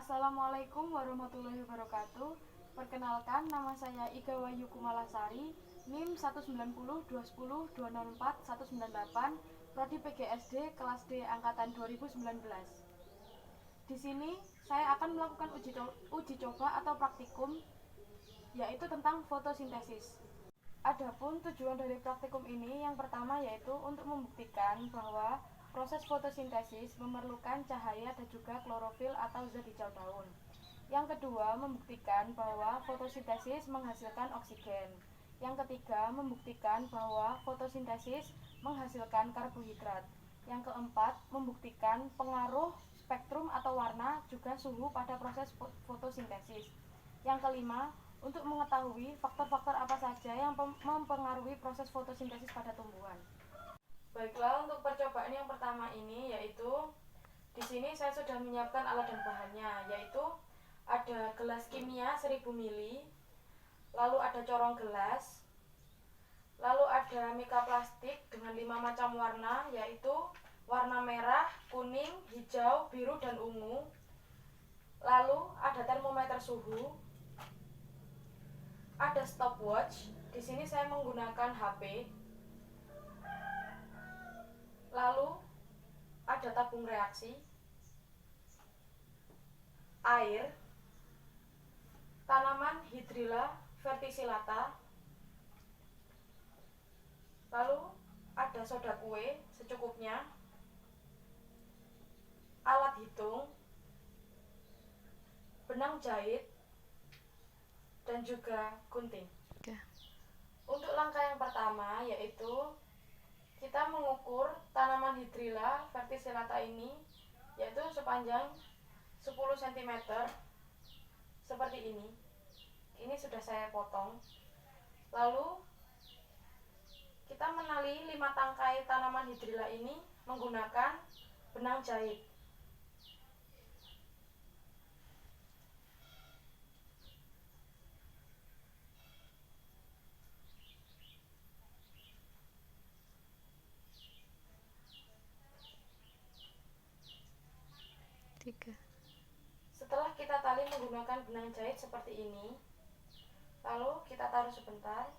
Assalamualaikum warahmatullahi wabarakatuh. Perkenalkan, nama saya Iga Wahyu Kumalasari, NIM 190210204 Prodi PGSD kelas D angkatan 2019. Di sini saya akan melakukan uji coba atau praktikum, yaitu tentang fotosintesis. Adapun tujuan dari praktikum ini yang pertama yaitu untuk membuktikan bahwa proses fotosintesis memerlukan cahaya dan juga klorofil atau zat hijau daun. Yang kedua, membuktikan bahwa fotosintesis menghasilkan oksigen. Yang ketiga, membuktikan bahwa fotosintesis menghasilkan karbohidrat. Yang keempat, membuktikan pengaruh spektrum atau warna juga suhu pada proses fotosintesis. Yang kelima, untuk mengetahui faktor-faktor apa saja yang mempengaruhi proses fotosintesis pada tumbuhan. Baiklah, untuk percobaan yang pertama ini yaitu di sini saya sudah menyiapkan alat dan bahannya, yaitu ada gelas kimia 1000 ml, lalu ada corong gelas, lalu ada mika plastik dengan 5 macam warna, yaitu warna merah, kuning, hijau, biru, dan ungu. Lalu ada termometer suhu, ada stopwatch. Di sini saya menggunakan HP. Lalu ada tabung reaksi, air, tanaman Hydrilla verticillata, lalu ada soda kue secukupnya, alat hitung, benang jahit, dan juga gunting. Untuk langkah yang pertama yaitu kita mengukur tanaman Hydrilla verticillata ini, yaitu sepanjang 10 cm seperti ini. Ini sudah saya potong. Lalu kita menali 5 tangkai tanaman Hydrilla ini menggunakan benang jahit. Setelah kita tali menggunakan benang jahit seperti ini, lalu kita taruh sebentar.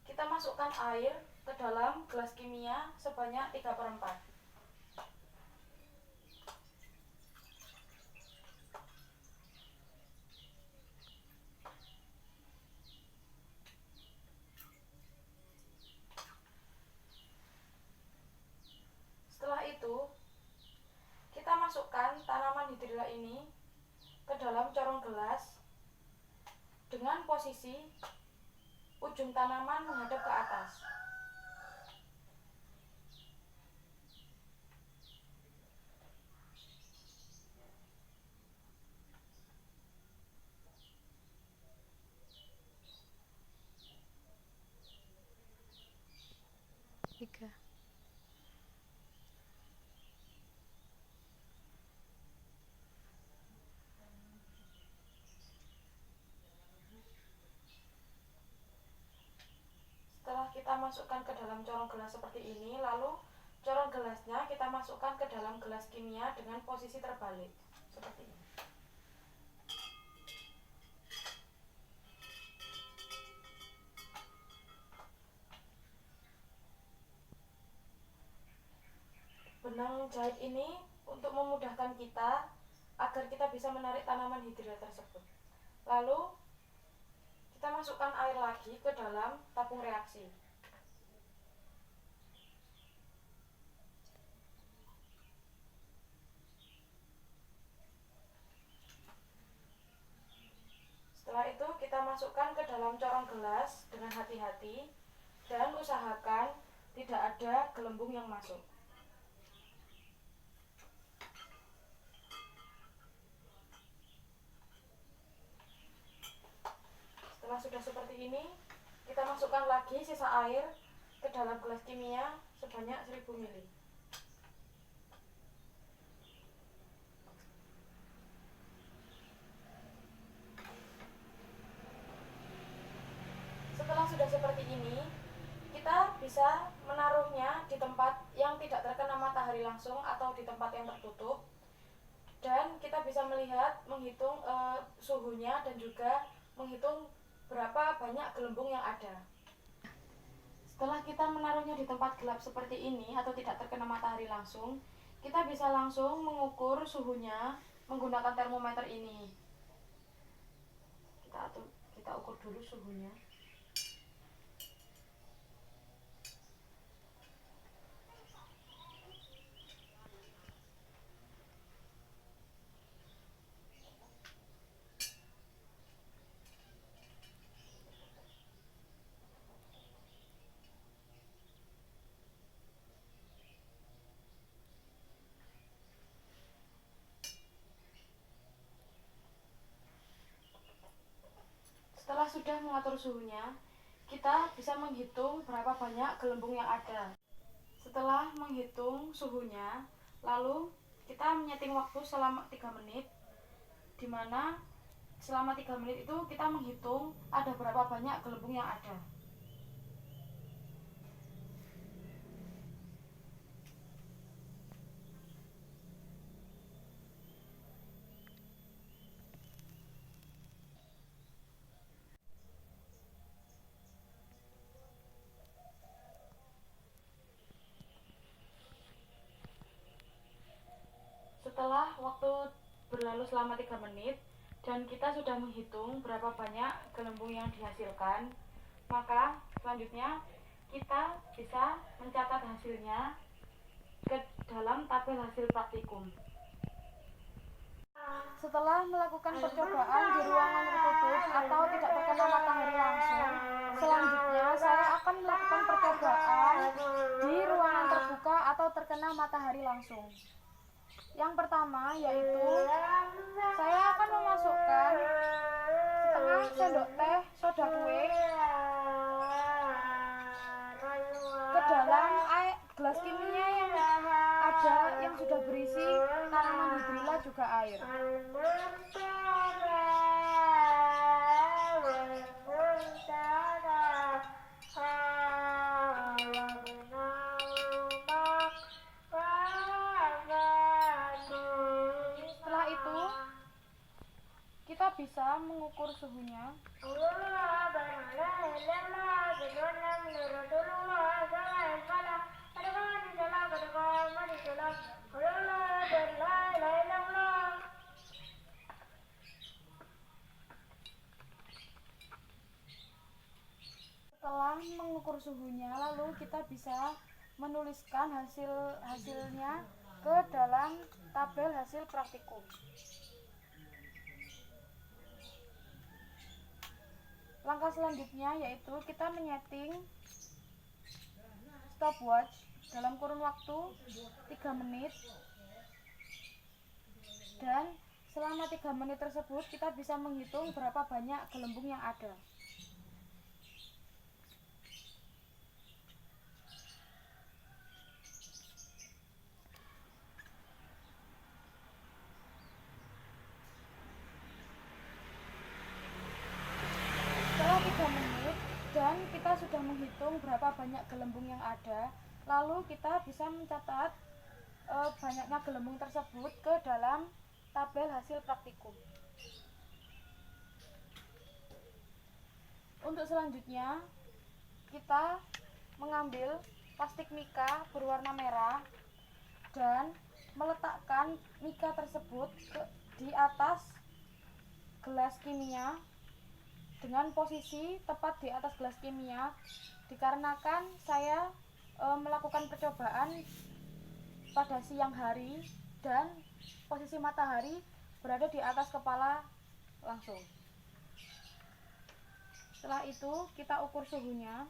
Kita masukkan air ke dalam gelas kimia sebanyak 3/4. Setelah itu kita masukkan tanaman Hydrilla ini ke dalam corong gelas dengan posisi ujung tanaman menghadap ke atas. Setelah kita masukkan ke dalam corong gelas seperti ini, lalu corong gelasnya kita masukkan ke dalam gelas kimia dengan posisi terbalik seperti ini. Benang jahit ini untuk memudahkan kita agar kita bisa menarik tanaman Hydrilla tersebut. Lalu kita masukkan air lagi ke dalam tabung reaksi. Setelah itu kita masukkan ke dalam corong gelas dengan hati-hati dan usahakan tidak ada gelembung yang masuk. Setelah sudah seperti ini, kita masukkan lagi sisa air ke dalam gelas kimia sebanyak 1000 ml. Setelah sudah seperti ini, kita bisa menaruhnya di tempat yang tidak terkena matahari langsung atau di tempat yang tertutup. dan kita bisa menghitung suhunya dan juga menghitung berapa banyak gelembung yang ada. Setelah kita menaruhnya di tempat gelap seperti ini atau tidak terkena matahari langsung, kita bisa langsung mengukur suhunya menggunakan termometer ini. Kita ukur dulu suhunya. Setelah sudah mengatur suhunya, kita bisa menghitung berapa banyak gelembung yang ada. Setelah menghitung suhunya, lalu kita menyeting waktu selama 3 menit, di mana selama 3 menit itu kita menghitung ada berapa banyak gelembung yang ada. Setelah waktu berlalu selama 3 menit dan kita sudah menghitung berapa banyak gelembung yang dihasilkan, maka selanjutnya kita bisa mencatat hasilnya ke dalam tabel hasil praktikum. Setelah melakukan percobaan di ruangan tertutup atau tidak terkena matahari langsung, selanjutnya saya akan melakukan percobaan di ruangan terbuka atau terkena matahari langsung. Yang pertama yaitu saya akan memasukkan setengah sendok teh soda kue ke dalam gelas kimia yang sudah berisi tanaman hidrilla juga air. Setelah itu kita bisa mengukur suhunya. Setelah mengukur suhunya, lalu kita bisa menuliskan hasilnya ke dalam tabel hasil praktikum. Langkah selanjutnya yaitu kita menyeting stopwatch dalam kurun waktu 3 menit, dan selama 3 menit tersebut kita bisa menghitung berapa banyak gelembung yang ada. Setelah 3 menit dan kita sudah menghitung berapa banyak gelembung yang ada, lalu kita bisa mencatat banyaknya gelembung tersebut ke dalam tabel hasil praktikum. Untuk selanjutnya, kita mengambil plastik mika berwarna merah dan meletakkan mika tersebut di atas gelas kimia dengan posisi tepat di atas gelas kimia, dikarenakan saya melakukan percobaan pada siang hari dan posisi matahari berada di atas kepala langsung. Setelah itu kita ukur suhunya.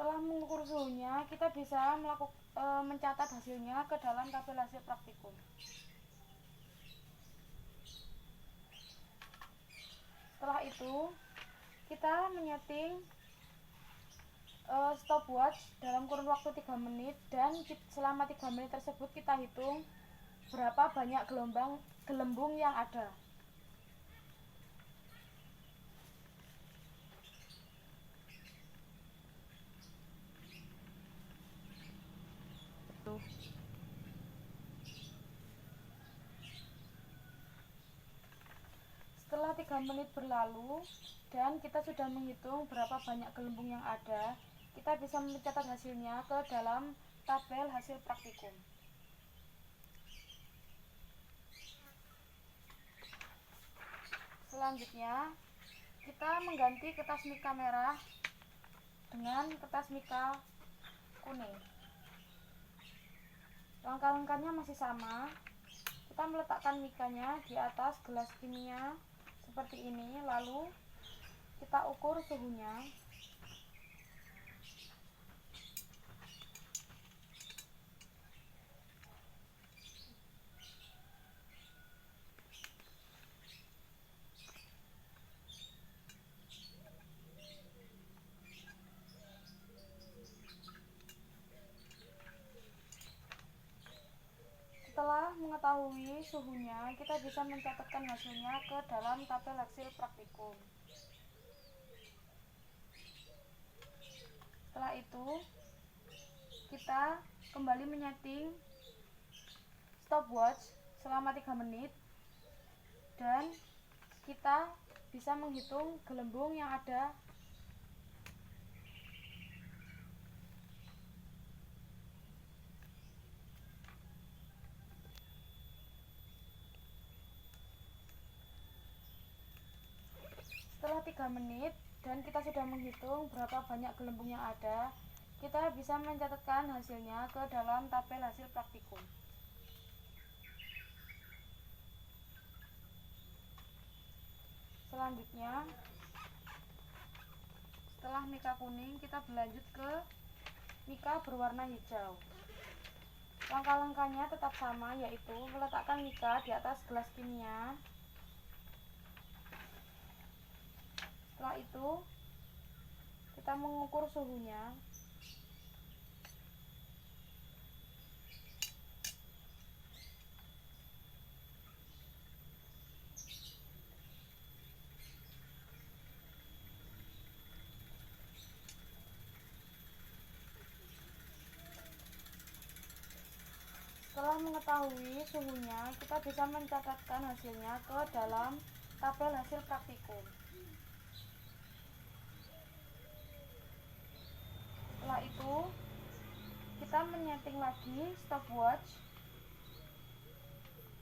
Setelah mengukur suhunya, kita bisa mencatat hasilnya ke dalam tabel hasil praktikum. Setelah itu, kita menyeting stopwatch dalam kurun waktu 3 menit, dan selama 3 menit tersebut kita hitung berapa banyak gelembung yang ada. Setelah 3 menit berlalu dan kita sudah menghitung berapa banyak gelembung yang ada, kita bisa mencatat hasilnya ke dalam tabel hasil praktikum. Selanjutnya, kita mengganti kertas mika merah dengan kertas mika kuning. Langkah-langkahnya masih sama. Kita meletakkan mikanya di atas gelas kimia seperti ini, lalu kita ukur suhunya. Setelah mengetahui suhunya, kita bisa mencatatkan hasilnya ke dalam tabel hasil praktikum. Setelah itu, kita kembali menyeting stopwatch selama 3 menit, dan kita bisa menghitung gelembung yang ada. Setelah 3 menit dan kita sudah menghitung berapa banyak gelembung yang ada, kita bisa mencatatkan hasilnya ke dalam tabel hasil praktikum. Selanjutnya, setelah mika kuning, kita berlanjut ke mika berwarna hijau. Langkah-langkahnya tetap sama, yaitu meletakkan mika di atas gelas kimia. Setelah itu, kita mengukur suhunya. Setelah mengetahui suhunya, kita bisa mencatatkan hasilnya ke dalam tabel hasil praktikum. Setelah itu, kita menyeting lagi stopwatch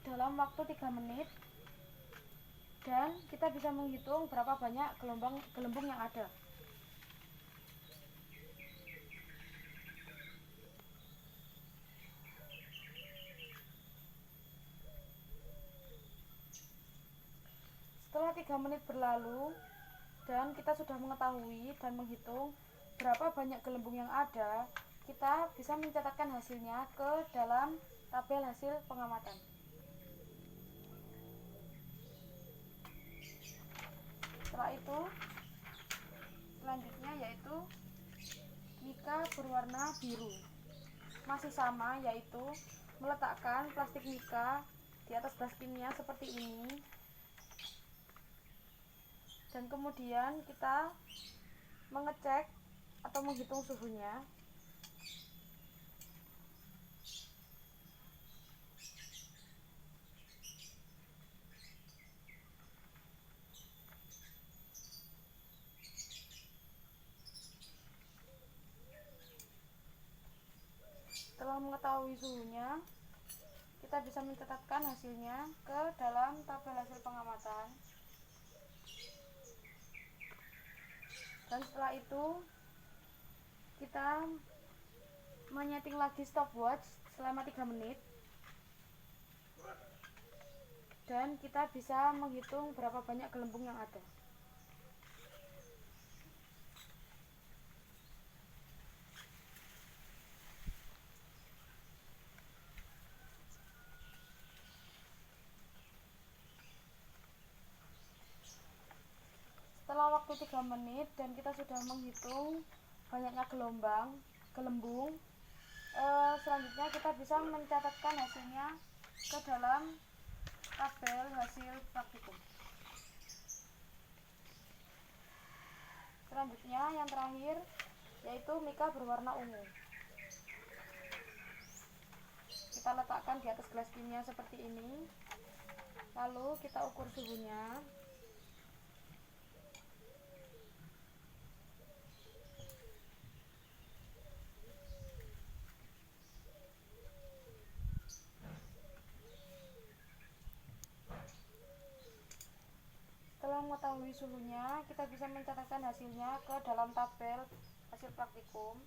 dalam waktu 3 menit, dan kita bisa menghitung berapa banyak gelembung yang ada. Setelah 3 menit berlalu dan kita sudah mengetahui dan menghitung berapa banyak gelembung yang ada, kita bisa mencatatkan hasilnya ke dalam tabel hasil pengamatan. Setelah itu, selanjutnya yaitu mika berwarna biru. Masih sama, yaitu meletakkan plastik mika di atas gelas kimia seperti ini, dan kemudian kita mengecek atau menghitung suhunya. Setelah mengetahui suhunya, kita bisa mencatatkan hasilnya ke dalam tabel hasil pengamatan. Dan setelah itu, kita menyeting lagi stopwatch selama 3 menit, dan kita bisa menghitung berapa banyak gelembung yang ada. Setelah waktu 3 menit dan kita sudah menghitung banyaknya gelembung. Selanjutnya kita bisa mencatatkan hasilnya ke dalam tabel hasil praktikum. Selanjutnya yang terakhir yaitu mika berwarna ungu. Kita letakkan di atas gelas kimia seperti ini, lalu kita ukur suhunya. Setelah mengetahui suhunya, kita bisa mencatatkan hasilnya ke dalam tabel hasil praktikum.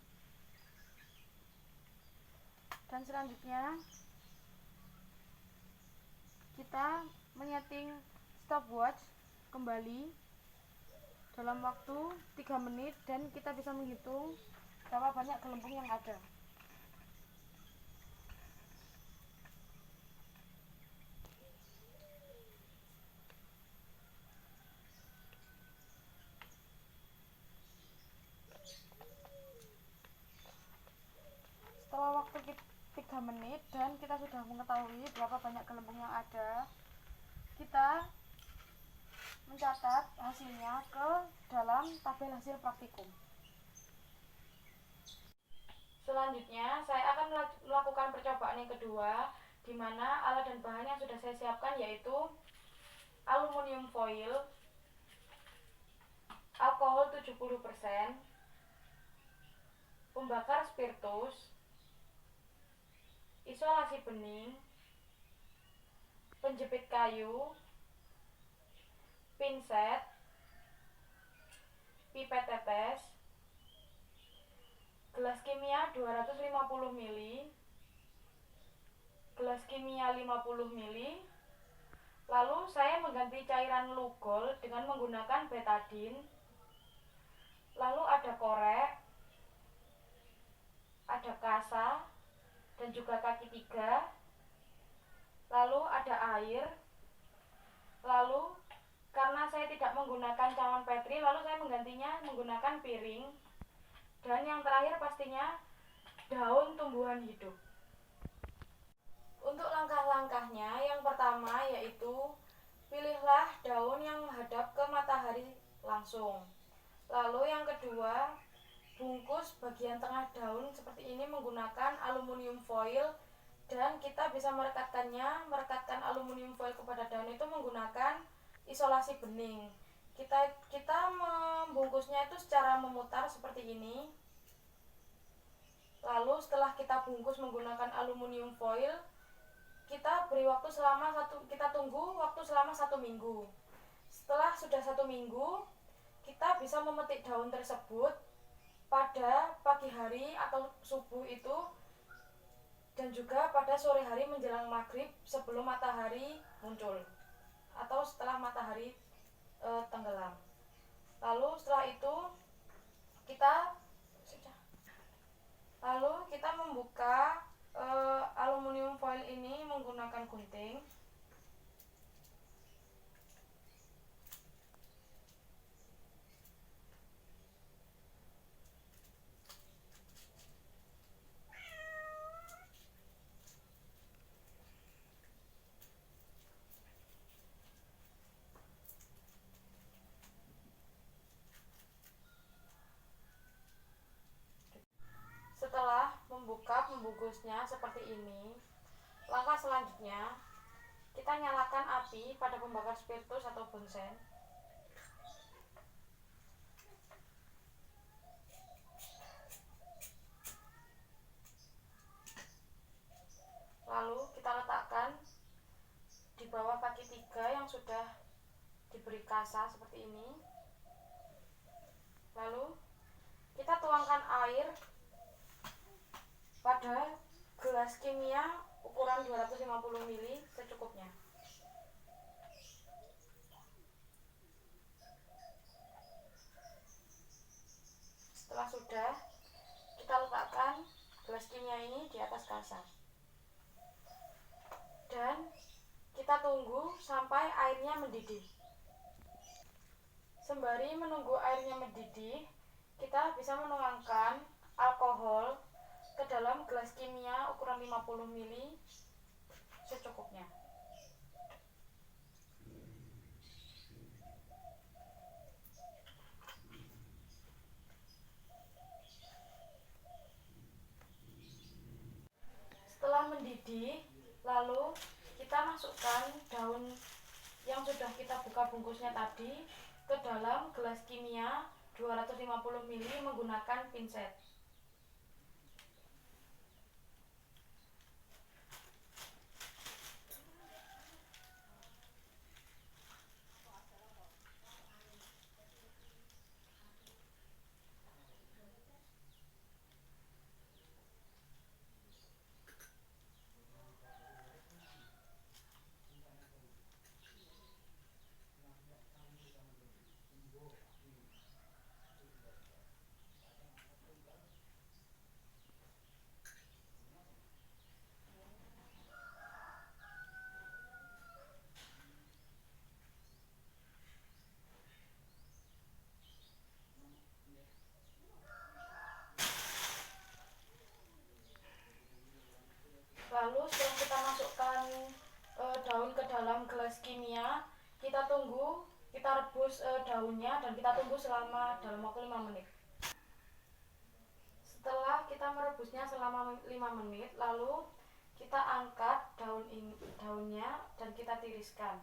Dan selanjutnya kita menyeting stopwatch kembali dalam waktu 3 menit dan kita bisa menghitung berapa banyak gelembung yang ada. Setelah waktu 3 menit dan kita sudah mengetahui berapa banyak gelembung yang ada, kita mencatat hasilnya ke dalam tabel hasil praktikum. Selanjutnya saya akan melakukan percobaan yang kedua, di mana alat dan bahan yang sudah saya siapkan yaitu aluminium foil, alkohol 70%, pembakar spiritus, isolasi bening, penjepit kayu, pinset, pipet tetes, gelas kimia 250 ml, gelas kimia 50 ml. Lalu saya mengganti cairan lugol dengan menggunakan betadine. Lalu ada korek, ada kasa, dan juga kaki 3. Lalu ada air. Lalu karena saya tidak menggunakan cawan petri, lalu saya menggantinya menggunakan piring. Dan yang terakhir pastinya daun tumbuhan hidup. Untuk langkah-langkahnya, yang pertama yaitu pilihlah daun yang menghadap ke matahari langsung. Lalu yang kedua, bungkus bagian tengah daun seperti ini menggunakan aluminium foil, dan kita bisa merekatkan aluminium foil kepada daun itu menggunakan isolasi bening. Kita membungkusnya itu secara memutar seperti ini. Lalu setelah kita bungkus menggunakan aluminium foil, kita tunggu waktu selama 1 minggu. Setelah sudah 1 minggu, kita bisa memetik daun tersebut pada pagi hari atau subuh itu, dan juga pada sore hari menjelang maghrib sebelum matahari muncul atau setelah matahari tenggelam. Lalu setelah itu kita membuka aluminium foil ini menggunakan gunting. Setelah membuka pembungkusnya seperti ini, langkah selanjutnya kita nyalakan api pada pembakar spiritus atau bunsen. Lalu kita letakkan di bawah kaki 3 yang sudah diberi kasa seperti ini. Lalu kita tuangkan air pada gelas kimia ukuran 250 ml secukupnya. Setelah sudah, kita letakkan gelas kimia ini di atas kasa. Dan kita tunggu sampai airnya mendidih. Sembari Sembari menunggu airnya mendidih, kita bisa menuangkan alkohol ke dalam gelas kimia ukuran 50 ml secukupnya. Setelah mendidih, lalu kita masukkan daun yang sudah kita buka bungkusnya tadi ke dalam gelas kimia 250 ml menggunakan pinset. Lalu setelah kita masukkan daun ke dalam gelas kimia, kita rebus daunnya dan kita tunggu dalam waktu 5 menit. Setelah kita merebusnya selama 5 menit, lalu kita angkat daunnya dan kita tiriskan.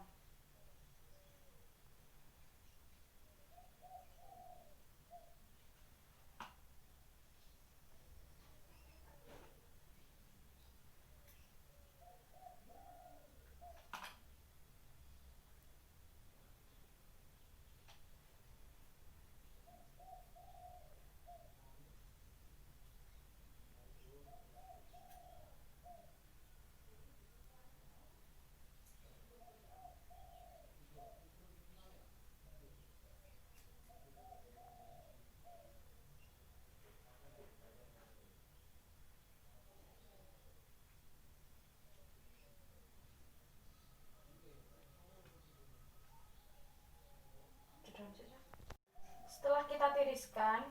Setelah kita tiriskan,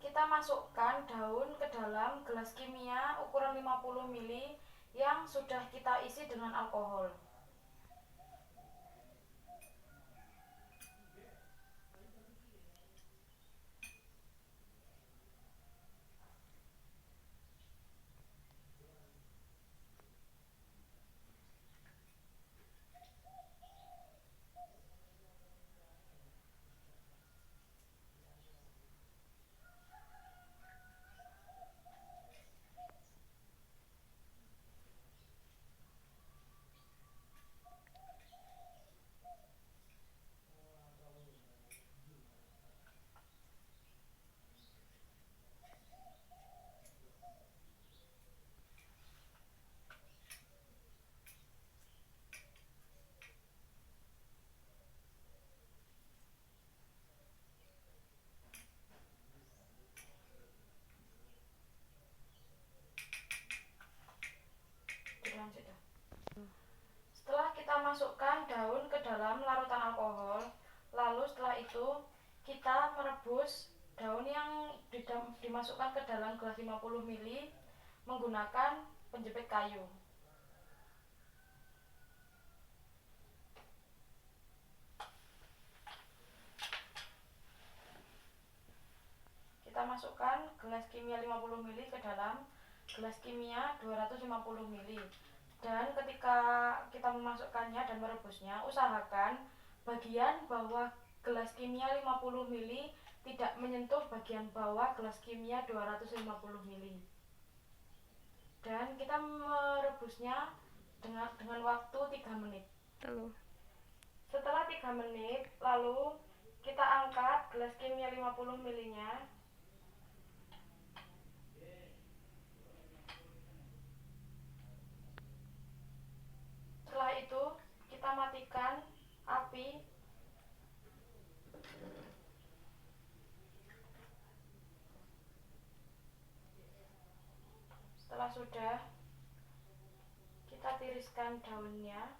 kita masukkan daun ke dalam gelas kimia ukuran 50 ml yang sudah kita isi dengan alkohol. Setelah kita masukkan daun ke dalam larutan alkohol, lalu setelah itu kita merebus daun yang dimasukkan ke dalam gelas 50 ml menggunakan penjepit kayu. Kita masukkan gelas kimia 50 ml ke dalam gelas kimia 250 ml. Dan ketika kita memasukkannya dan merebusnya, usahakan bagian bawah gelas kimia 50 ml tidak menyentuh bagian bawah gelas kimia 250 ml. Dan kita merebusnya dengan waktu 3 menit. Setelah 3 menit, lalu kita angkat gelas kimia 50 ml-nya. Setelah itu kita matikan api. Setelah sudah, kita tiriskan daunnya.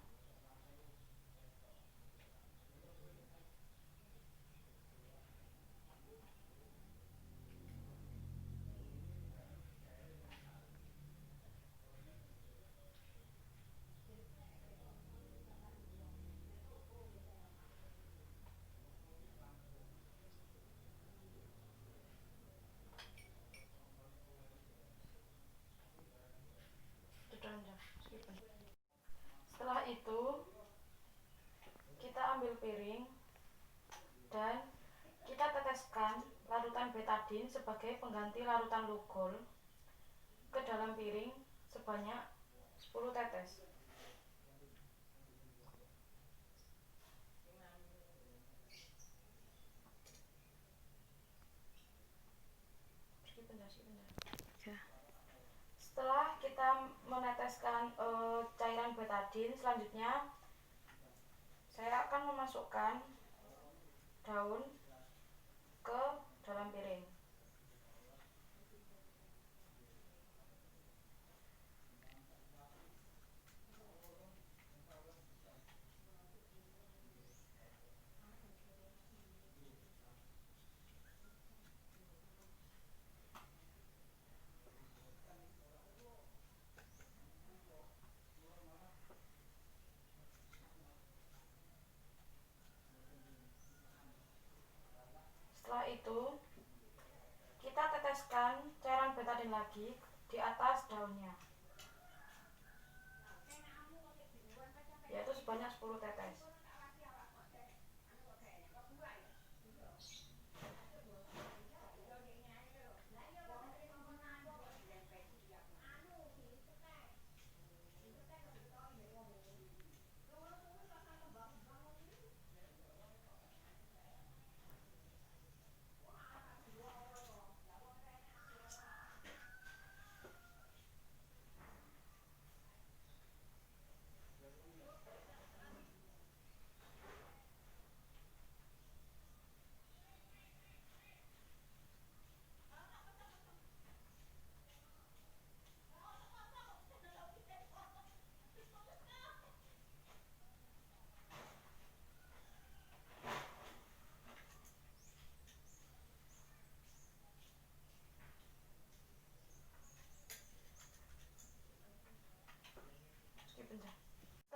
piring dan kita teteskan larutan betadin sebagai pengganti larutan Lugol ke dalam piring sebanyak 10 tetes. Setelah kita meneteskan cairan betadin, selanjutnya saya akan memasukkan daun ke dalam piring. Setelah itu kita teteskan cairan betadin lagi di atas daunnya, yaitu sebanyak 10 tetes.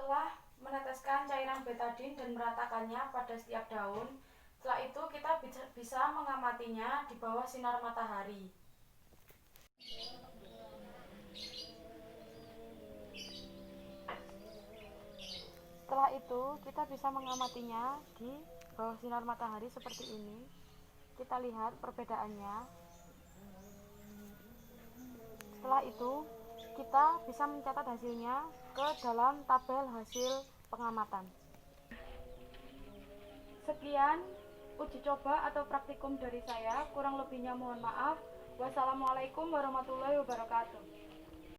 Setelah meneteskan cairan betadin dan meratakannya pada setiap daun, setelah itu kita bisa mengamatinya di bawah sinar matahari. Setelah itu kita bisa mengamatinya di bawah sinar matahari seperti ini. Kita lihat perbedaannya. Setelah itu kita bisa mencatat hasilnya ke dalam tabel hasil pengamatan. Sekian uji coba atau praktikum dari saya, kurang lebihnya mohon maaf. Wassalamualaikum warahmatullahi wabarakatuh.